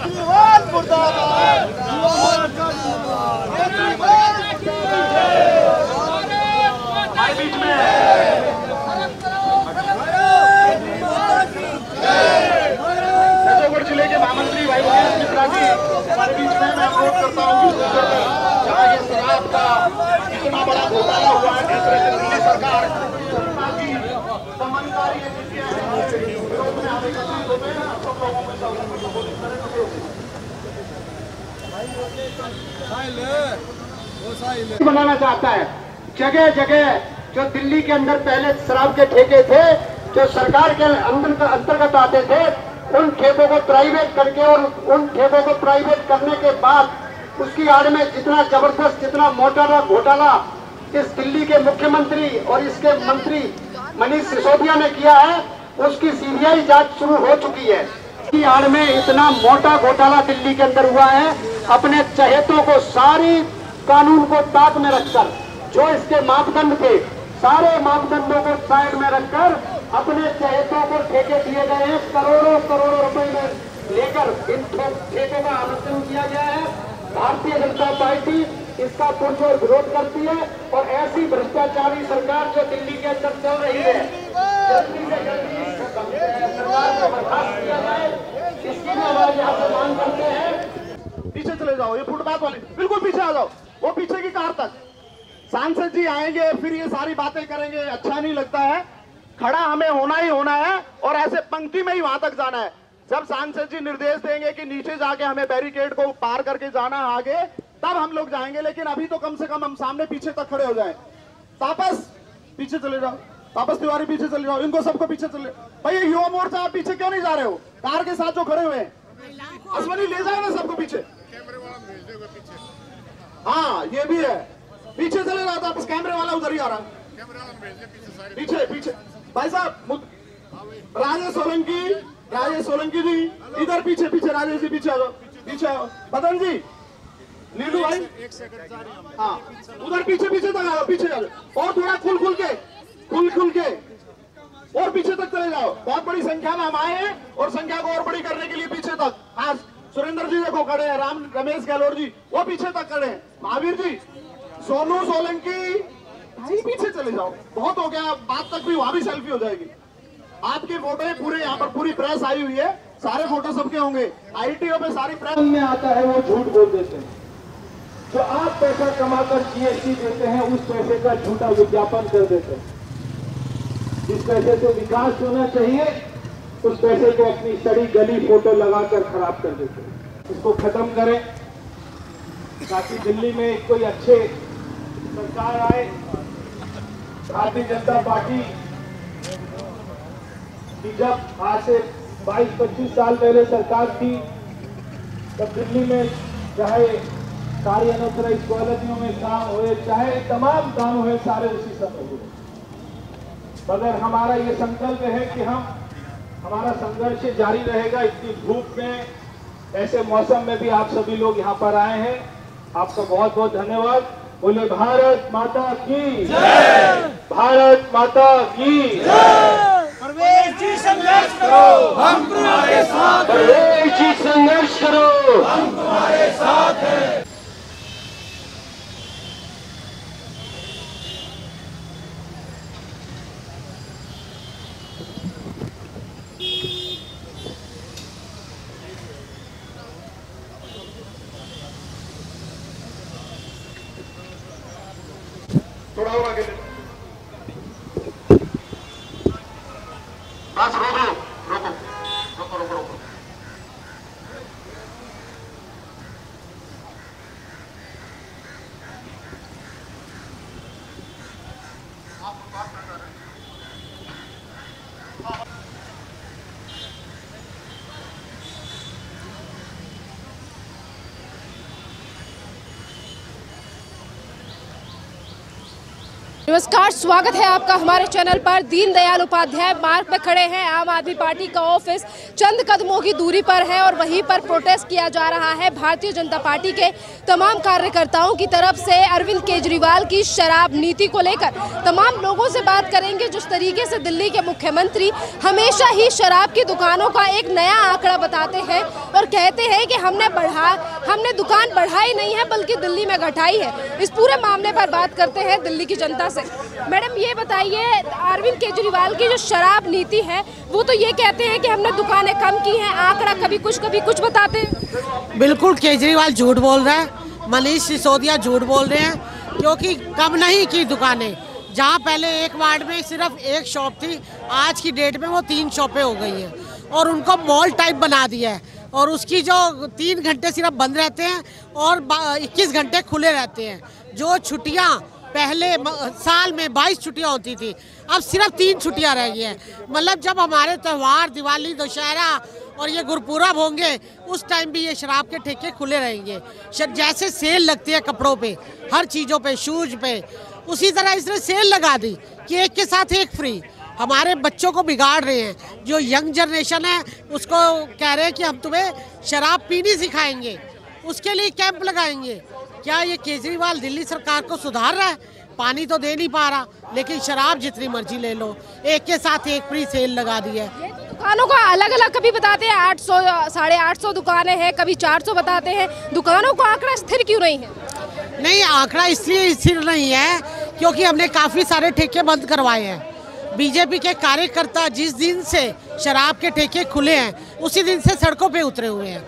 केजरीवाल मुर्दाबाद, हमारे बीच में नजफगढ़ जिले के महामंत्री भाई मिश्रा जी हमारे बीच में, मैं अनुरोध करता हूँ कि जहाँ ये शराब का इतना बड़ा घोटाला हुआ है, दिल्ली सरकार की दमनकारी एजेंसियां हैं, विरोध में आगे एकत्रित होते हैं, सब लोगों में बनाना चाहता है। जगह जगह जो दिल्ली के अंदर पहले शराब के ठेके थे, जो सरकार के अंतर्गत आते थे, उन ठेकों को प्राइवेट करके और उन ठेकों को प्राइवेट करने के बाद उसकी आड़ में जितना जबरदस्त, जितना मोटा घोटाला इस दिल्ली के मुख्यमंत्री और इसके मंत्री मनीष सिसोदिया ने किया है, उसकी सीबीआई जांच शुरू हो चुकी है। इसकी आड़ में इतना मोटा घोटाला दिल्ली के अंदर हुआ है, अपने चहेतों को, सारी कानून को ताक में रखकर, जो इसके मापदंड थे, सारे मापदंडों को साइड में रखकर अपने चहेतों को ठेके दिए गए हैं। करोड़ों करोड़ों रुपए में लेकर इन ठेकों का आवंटन किया गया है। भारतीय जनता पार्टी इसका पुरजोर विरोध करती है और ऐसी भ्रष्टाचारी सरकार जो दिल्ली के अंदर चल रही है, जल्दी से जल्दी सरकार को बर्खास्त किया जाए, इसकी भी आवाज यहाँ से मांग करते हैं। पीछे चले जाओ, ये फुटपाथ वाले बिल्कुल पीछे आ जाओ, वो पीछे की कार तक। सांसद जी आएंगे फिर ये सारी बातें करेंगे, अच्छा नहीं लगता है। खड़ा हमें होना ही होना है और ऐसे पंक्ति में ही वहां तक जाना है। जब सांसद जी निर्देश देंगे कि नीचे जाके हमें बैरिकेड को पार करके जाना है आगे, तब हम लोग जाएंगे, लेकिन अभी तो कम से कम हम सामने पीछे तक खड़े हो जाएं। तापस पीछे चले जाओ, तापस तिवारी पीछे चले जाओ, इनको सबको पीछे चले। भाई ये युवा मोर्चा आप पीछे क्यों नहीं जा रहे हो? कार के साथ जो खड़े हुए हैं, अश्वनी ले जाओ ना सबको पीछे। हाँ ये भी है, पीछे चले जाओ, तापस कैमरे वाला उधर ही आ रहा है, पीछे पीछे। भाई साहब राजेश सोलंकी जी इधर पीछे पीछे, राजेश जी पीछे आ जाओ, पीछे आओ। मदन जी, नीलू भाई, हाँ उधर पीछे पीछे तक आओ, पीछे आ जाओ और थोड़ा खुल खुल के और पीछे तक चले जाओ। बहुत बड़ी संख्या में हम आए हैं और संख्या को और बड़ी करने के लिए पीछे तक। हाँ सुरेंद्र जी देखो खड़े हैं, रमेश गहलोत जी वो पीछे तक खड़े हैं, महावीर जी, सोनू सोलंकी भाई पीछे चले जाओ, बहुत हो गया, बात तक भी वहां भी सेल्फी हो जाएगी। आपके फोटो है पूरे, यहाँ पर पूरी प्रेस आई हुई है, सारे फोटो सबके होंगे, आईटीओ पे सारी प्रेस में आता है, वो झूठ बोल देते हैं। जो आप पैसा कमाकर जीएसटी देते हैं, उस पैसे का झूठा विज्ञापन कर देते हैं। जिस पैसे से विकास होना चाहिए, उस पैसे को अपनी सड़ी गली फोटो लगाकर खराब कर देते हैं। इसको खत्म करें ताकि दिल्ली में कोई अच्छे सरकार आए। भारतीय जनता पार्टी की जब आज से 22-25 साल पहले सरकार थी, तब दिल्ली में चाहे सारी अनऑथराइज्ड कॉलोनियों में काम हुए, चाहे तमाम काम हुए, सारे उसी समय हुए। मगर हमारा ये संकल्प है कि हमारा संघर्ष जारी रहेगा। इतनी धूप में, ऐसे मौसम में भी आप सभी लोग यहाँ पर आए हैं, आपका बहुत बहुत धन्यवाद। बोले भारत माता की जय, भारत माता की जय। परवेज जी संघर्ष करो, हम तुम्हारे साथ हैं। परवेज जी संघर्ष करो, हम तुम्हारे साथ हैं। थोड़ा और आगे बस रोको। नमस्कार, स्वागत है आपका हमारे चैनल पर। दीनदयाल उपाध्याय मार्ग पर खड़े हैं। आम आदमी पार्टी का ऑफिस चंद कदमों की दूरी पर है और वहीं पर प्रोटेस्ट किया जा रहा है भारतीय जनता पार्टी के तमाम कार्यकर्ताओं की तरफ से अरविंद केजरीवाल की शराब नीति को लेकर। तमाम लोगों से बात करेंगे। जिस तरीके से दिल्ली के मुख्यमंत्री हमेशा ही शराब की दुकानों का एक नया आंकड़ा बताते हैं और कहते हैं कि हमने दुकान बढ़ाई नहीं है बल्कि दिल्ली में घटाई है। इस पूरे मामले पर बात करते हैं दिल्ली की जनता से। मैडम, ये बताइए, अरविंद केजरीवाल की जो शराब नीति है वो तो ये कहते हैं कि हमने दुकानें कम की हैं, आंकड़ा कभी कुछ बताते हैं। बिल्कुल, केजरीवाल झूठ बोल रहा है, मनीष सिसोदिया झूठ बोल रहे हैं, क्योंकि कम नहीं की दुकानें। जहां पहले एक वार्ड में सिर्फ एक शॉप थी, आज की डेट में वो 3 शॉपें हो गई हैं और उनको मॉल टाइप बना दिया है और उसकी जो 3 घंटे सिर्फ बंद रहते हैं और 21 घंटे खुले रहते हैं। जो छुट्टियां पहले साल में 22 छुट्टियां होती थी, अब सिर्फ 3 छुट्टियां रह गई हैं। मतलब जब हमारे त्यौहार दिवाली, दशहरा और ये गुरपुरब होंगे उस टाइम भी ये शराब के ठेके खुले रहेंगे। जैसे सेल लगती है कपड़ों पे, हर चीज़ों पे, शूज पे, उसी तरह इसने सेल लगा दी कि एक के साथ एक फ्री। हमारे बच्चों को बिगाड़ रहे हैं। जो यंग जनरेशन है उसको कह रहे हैं कि हम तुम्हें शराब पीनी सिखाएंगे, उसके लिए कैंप लगाएंगे। क्या ये केजरीवाल दिल्ली सरकार को सुधार रहा है? पानी तो दे नहीं पा रहा, लेकिन शराब जितनी मर्जी ले लो, एक के साथ एक फ्री सेल लगा दी है। दुकानों का अलग अलग कभी बताते हैं 800, 850 दुकानें हैं, कभी 400 बताते हैं। दुकानों का आंकड़ा स्थिर क्यों नहीं है? नहीं, आंकड़ा इसलिए स्थिर नहीं है क्योंकि हमने काफ़ी सारे ठेके बंद करवाए हैं। बीजेपी के कार्यकर्ता जिस दिन से शराब के ठेके खुले हैं उसी दिन से सड़कों पे उतरे हुए हैं।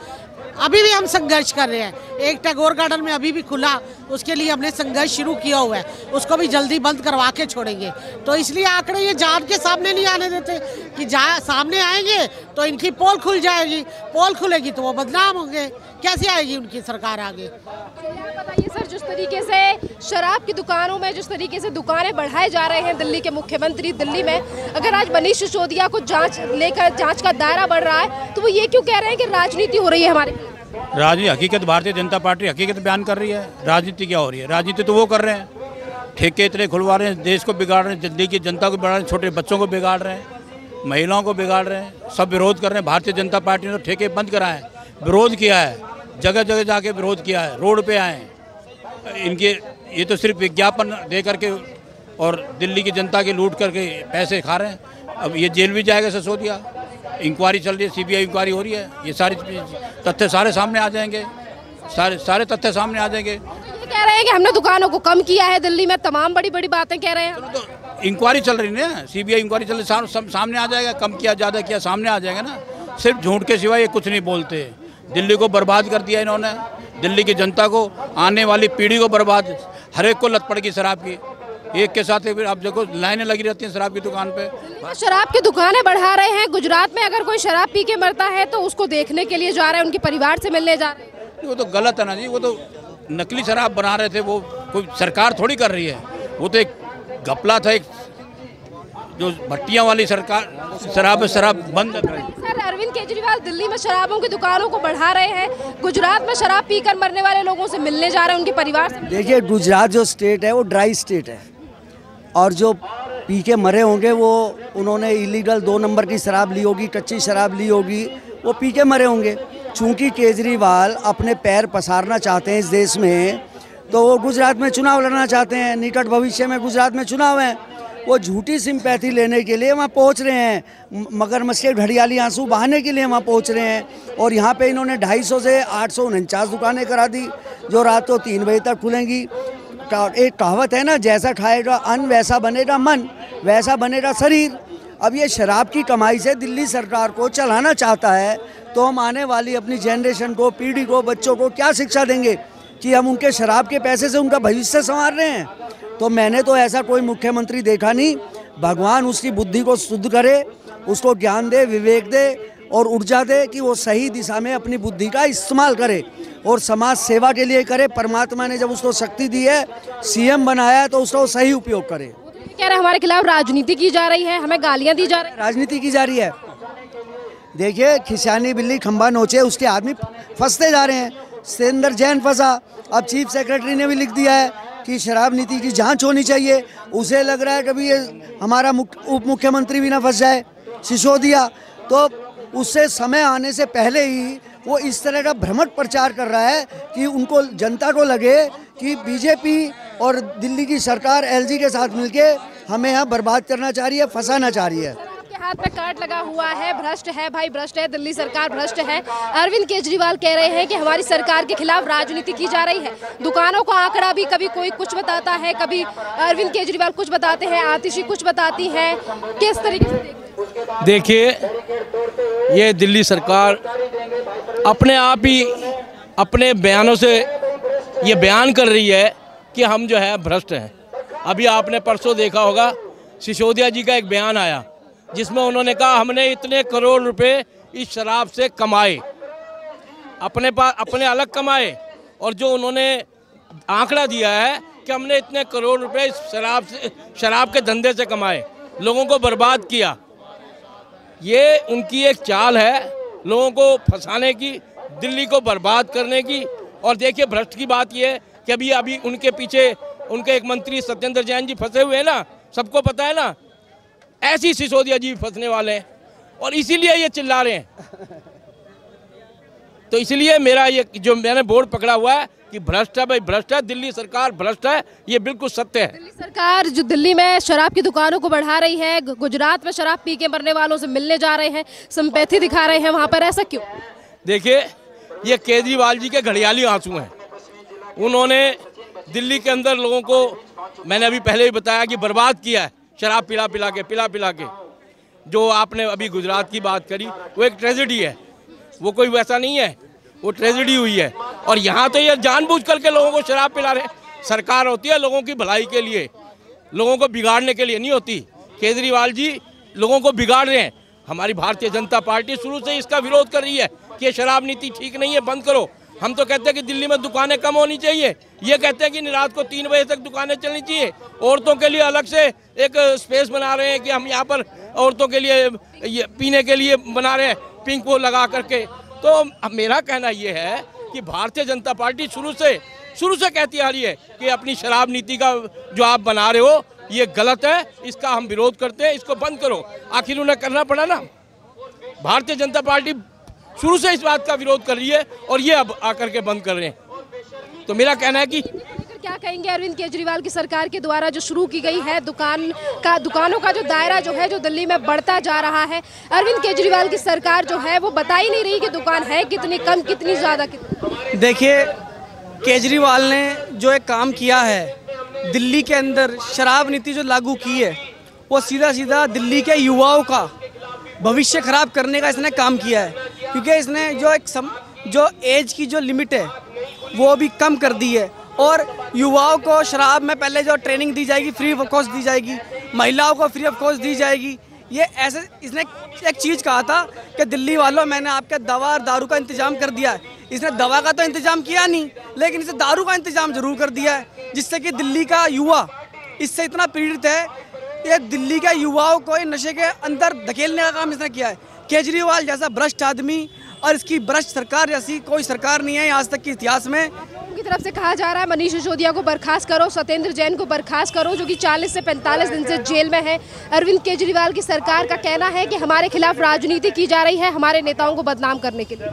अभी भी हम संघर्ष कर रहे हैं। एक टैगोर गार्डन में अभी भी खुला, उसके लिए हमने संघर्ष शुरू किया हुआ है, उसको भी जल्दी बंद करवा के छोड़ेंगे। तो इसलिए आंकड़े ये जान के सामने नहीं आने देते कि सामने आएंगे तो इनकी पोल खुल जाएगी, पोल खुलेगी तो वो बदनाम होंगे। कैसे आएगी उनकी सरकार आगे? बताइए सर, जिस तरीके से शराब की दुकानों में जिस तरीके से दुकानें बढ़ाए जा रहे हैं दिल्ली के मुख्यमंत्री, दिल्ली में अगर आज मनीष सिसोदिया को जांच का दायरा बढ़ रहा है तो वो ये क्यों कह रहे हैं कि राजनीति हो रही है हमारे? राजनीति हकीकत, भारतीय जनता पार्टी हकीकत बयान कर रही है। राजनीति क्या हो रही है? राजनीति तो वो कर रहे हैं, ठेके इतने खुलवा रहे हैं, देश को बिगाड़ रहे हैं, दिल्ली की जनता को बिगाड़ रहे हैं, छोटे बच्चों को बिगाड़ रहे हैं, महिलाओं को बिगाड़ रहे हैं, सब विरोध कर रहे हैं। भारतीय जनता पार्टी ने ठेके बंद कराए, विरोध किया है, जगह जगह जाके विरोध किया है, रोड पे आए। इनके ये तो सिर्फ विज्ञापन दे करके और दिल्ली की जनता के लूट करके पैसे खा रहे हैं। अब ये जेल भी जाएगा सिसोदिया। इंक्वायरी चल रही है, सीबीआई इंक्वायरी हो रही है, ये सारी तथ्य सारे सामने आ जाएंगे, सारे तथ्य सामने आ जाएंगे। ये कह रहे हैं कि हमने दुकानों को कम किया है दिल्ली में, तमाम बड़ी बड़ी बातें कह रहे हैं। तो इंक्वायरी चल रही है ना, सीबीआई इंक्वायरी चल रही, सामने आ जाएगा, कम किया ज़्यादा किया सामने आ जाएगा ना। सिर्फ झूठ के सिवाय ये कुछ नहीं बोलते। दिल्ली को बर्बाद कर दिया इन्होंने, दिल्ली की जनता को, आने वाली पीढ़ी को बर्बाद। हर एक को लत पड़ेगी शराब की, एक के साथ एक। आप देखो लाइनें लगी रहती हैं शराब की दुकान पे। शराब की दुकानें बढ़ा रहे हैं। गुजरात में अगर कोई शराब पी के मरता है तो उसको देखने के लिए जा रहे हैं, उनके परिवार से मिलने जा रहे हैं। वो तो गलत है ना जी, वो तो नकली शराब बना रहे थे, वो कोई सरकार थोड़ी कर रही है। वो तो एक घपला था, एक जो भट्टियां वाली सरकार शराब बंद कर रही है। सर, अरविंद केजरीवाल दिल्ली में शराबों की दुकानों को बढ़ा रहे हैं, गुजरात में शराब पीकर मरने वाले लोगों से मिलने जा रहे हैं, उनके परिवार से। देखिए, गुजरात जो स्टेट है वो ड्राई स्टेट है और जो पी के मरे होंगे वो उन्होंने इलीगल 2 नंबर की शराब ली होगी, कच्ची शराब ली होगी, वो पी के मरे होंगे। चूंकि केजरीवाल अपने पैर पसारना चाहते हैं इस देश में, तो वो गुजरात में चुनाव लड़ना चाहते हैं। निकट भविष्य में गुजरात में चुनाव है, वो झूठी सिंपैथी लेने के लिए वहाँ पहुँच रहे हैं, मगरमच्छ के घड़ियाली आंसू बहाने के लिए वहाँ पहुँच रहे हैं। और यहाँ पे इन्होंने 250 से 849 दुकानें करा दी जो रात को 3 बजे तक खुलेंगी। एक कहावत है ना, जैसा खाएगा अन्न वैसा बनेगा मन, वैसा बनेगा शरीर। अब ये शराब की कमाई से दिल्ली सरकार को चलाना चाहता है, तो हम आने वाली अपनी जनरेशन को, पीढ़ी को, बच्चों को क्या शिक्षा देंगे कि हम उनके शराब के पैसे से उनका भविष्य संवार रहे हैं? तो मैंने तो ऐसा कोई मुख्यमंत्री देखा नहीं। भगवान उसकी बुद्धि को शुद्ध करे, उसको ज्ञान दे, विवेक दे और ऊर्जा दे कि वो सही दिशा में अपनी बुद्धि का इस्तेमाल करे और समाज सेवा के लिए करे। परमात्मा ने जब उसको शक्ति दी है, सीएम बनाया है, तो उसका वो सही उपयोग करे। कह रहे हमारे खिलाफ राजनीति की जा रही है, हमें गालियां दी जा रही है। राजनीति की जा रही है। देखिए, खिसियानी बिल्ली खंबा नोचे, उसके आदमी फंसते जा रहे हैं। सुरेंद्र जैन फंसा, अब चीफ सेक्रेटरी ने भी लिख दिया है कि शराब नीति की जांच होनी चाहिए। उसे लग रहा है कभी ये हमारा उप मुख्यमंत्री भी ना फंस जाए सिसोदिया, तो उससे समय आने से पहले ही वो इस तरह का भ्रमट प्रचार कर रहा है कि उनको, जनता को लगे कि बीजेपी और दिल्ली की सरकार एलजी के साथ मिलके हमें यहाँ बर्बाद करना चाह रही है, फंसाना चाह रही है। आपके हाथ में कार्ड लगा हुआ है, भ्रष्ट है भाई, भ्रष्ट है, दिल्ली सरकार भ्रष्ट है। अरविंद केजरीवाल कह रहे हैं कि हमारी सरकार के खिलाफ राजनीति की जा रही है। दुकानों का आंकड़ा भी कभी कोई कुछ बताता है, कभी अरविंद केजरीवाल कुछ बताते हैं, आतिशी कुछ बताती है। किस तरीके से देखिए, ये दिल्ली सरकार अपने आप ही अपने बयानों से ये बयान कर रही है कि हम जो है भ्रष्ट हैं। अभी आपने परसों देखा होगा, सिसोदिया जी का एक बयान आया जिसमें उन्होंने कहा हमने इतने करोड़ रुपए इस शराब से कमाए, अपने पास अपने अलग कमाए, और जो उन्होंने आंकड़ा दिया है कि हमने इतने करोड़ रुपए इस शराब के धंधे से कमाए, लोगों को बर्बाद किया। ये उनकी एक चाल है लोगों को फंसाने की, दिल्ली को बर्बाद करने की। और देखिए, भ्रष्ट की बात ये है कि अभी उनके पीछे उनके एक मंत्री सत्येंद्र जैन जी फंसे हुए हैं ना, सबको पता है ना। ऐसी सिसोदिया जी फंसने वाले हैं और इसीलिए ये चिल्ला रहे हैं। तो इसलिए मेरा ये जो मैंने बोर्ड पकड़ा हुआ है कि भ्रष्ट है भाई, भ्रष्ट है, दिल्ली सरकार भ्रष्ट है, ये बिल्कुल सत्य है। दिल्ली सरकार जो दिल्ली में शराब की दुकानों को बढ़ा रही है, गुजरात में शराब पी के मरने वालों से मिलने जा रहे हैं, सिंपैथी दिखा रहे हैं वहाँ पर, ऐसा क्यों? देखिए, ये केजरीवाल जी के घड़ियाली आंसू हैं। उन्होंने दिल्ली के अंदर लोगों को, मैंने अभी पहले ही बताया, कि बर्बाद किया है शराब पिला पिला के। जो आपने अभी गुजरात की बात करी, वो एक ट्रेजेडी है, वो कोई वैसा नहीं है, वो ट्रेजेडी हुई है। और यहाँ तो ये जानबूझ करके लोगों को शराब पिला रहे हैं। सरकार होती है लोगों की भलाई के लिए, लोगों को बिगाड़ने के लिए नहीं होती। केजरीवाल जी लोगों को बिगाड़ रहे हैं। हमारी भारतीय जनता पार्टी शुरू से इसका विरोध कर रही है कि ये शराब नीति ठीक नहीं है, बंद करो। हम तो कहते हैं कि दिल्ली में दुकानें कम होनी चाहिए, ये कहते हैं कि रात को 3 बजे तक दुकानें चलनी चाहिए। औरतों के लिए अलग से एक स्पेस बना रहे हैं कि हम यहाँ पर औरतों के लिए ये पीने के लिए बना रहे हैं, पिंक वो लगा करके। तो मेरा कहना ये है कि भारतीय जनता पार्टी शुरू से कहती आ रही है कि अपनी शराब नीति का जो आप बना रहे हो ये गलत है, इसका हम विरोध करते हैं, इसको बंद करो। आखिर उन्हें करना पड़ा ना। भारतीय जनता पार्टी शुरू से इस बात का विरोध कर रही है और ये अब आकर के बंद कर रहे हैं। तो मेरा कहना है कि क्या कहेंगे अरविंद केजरीवाल की सरकार के द्वारा जो शुरू की गई है दुकानों का जो दायरा जो है, जो दिल्ली में बढ़ता जा रहा है। अरविंद केजरीवाल की सरकार जो है वो बता ही नहीं रही कि दुकान है कितनी, कम कितनी, ज्यादा कितनी। देखिए, केजरीवाल ने जो एक काम किया है, दिल्ली के अंदर शराब नीति जो लागू की है, वो सीधा दिल्ली के युवाओं का भविष्य खराब करने का इसने काम किया है। क्योंकि इसने जो एज की जो लिमिट है वो भी कम कर दी है, और युवाओं को शराब में पहले जो ट्रेनिंग दी जाएगी, फ्री ऑफ कॉस्ट दी जाएगी, महिलाओं को फ्री ऑफ कॉस्ट दी जाएगी। ये ऐसे इसने एक चीज़ कहा था कि दिल्ली वालों, मैंने आपके दवा और दारू का इंतजाम कर दिया है। इसने दवा का तो इंतजाम किया नहीं, लेकिन इसे दारू का इंतजाम जरूर कर दिया है, जिससे कि दिल्ली का युवा इससे इतना पीड़ित है। ये दिल्ली के युवाओं को नशे के अंदर धकेलने का काम इसने किया है। केजरीवाल जैसा भ्रष्ट आदमी और इसकी भ्रष्ट सरकार जैसी कोई सरकार नहीं है आज तक के इतिहास में। उनकी तरफ से कहा जा रहा है मनीष सिसोदिया को बर्खास्त करो, सत्येंद्र जैन को बर्खास्त करो, जो कि 40 से 45 दिन से जेल में है। अरविंद केजरीवाल की सरकार का कहना है कि हमारे खिलाफ राजनीति की जा रही है, हमारे नेताओं को बदनाम करने के लिए।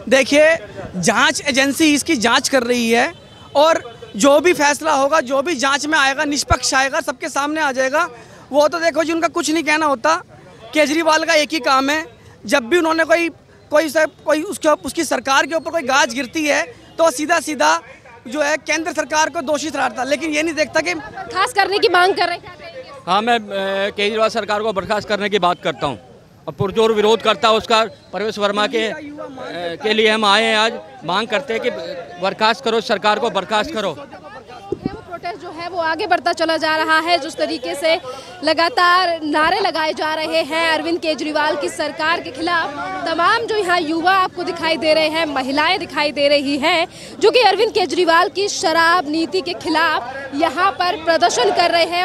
देखिए, जांच एजेंसी इसकी जांच कर रही है, और जो भी फैसला होगा, जो भी जांच में आएगा, निष्पक्ष आएगा, सबके सामने आ जाएगा। वो तो देखो जी, उनका कुछ नहीं कहना होता। केजरीवाल का एक ही काम है, जब भी उन्होंने कोई उसकी सरकार के ऊपर कोई गाज गिरती है तो सीधा जो है केंद्र सरकार को दोषी ठहराता, लेकिन ये नहीं देखता कि बर्खास्त करने की मांग कर रहे हैं। हाँ, मैं केजरीवाल सरकार को बर्खास्त करने की बात करता हूँ और पुरजोर विरोध करता है उसका। परवेश वर्मा के लिए हम आए हैं आज, मांग करते हैं कि बर्खास्त करो, सरकार को बर्खास्त करो। प्रोटेस्ट जो है वो आगे बढ़ता चला जा रहा है। जिस तरीके से लगातार नारे लगाए जा रहे हैं अरविंद केजरीवाल की सरकार के खिलाफ, तमाम जो यहाँ युवा आपको दिखाई दे रहे हैं, महिलाएं दिखाई दे रही हैं, जो कि अरविंद केजरीवाल की शराब नीति के खिलाफ यहाँ पर प्रदर्शन कर रहे हैं।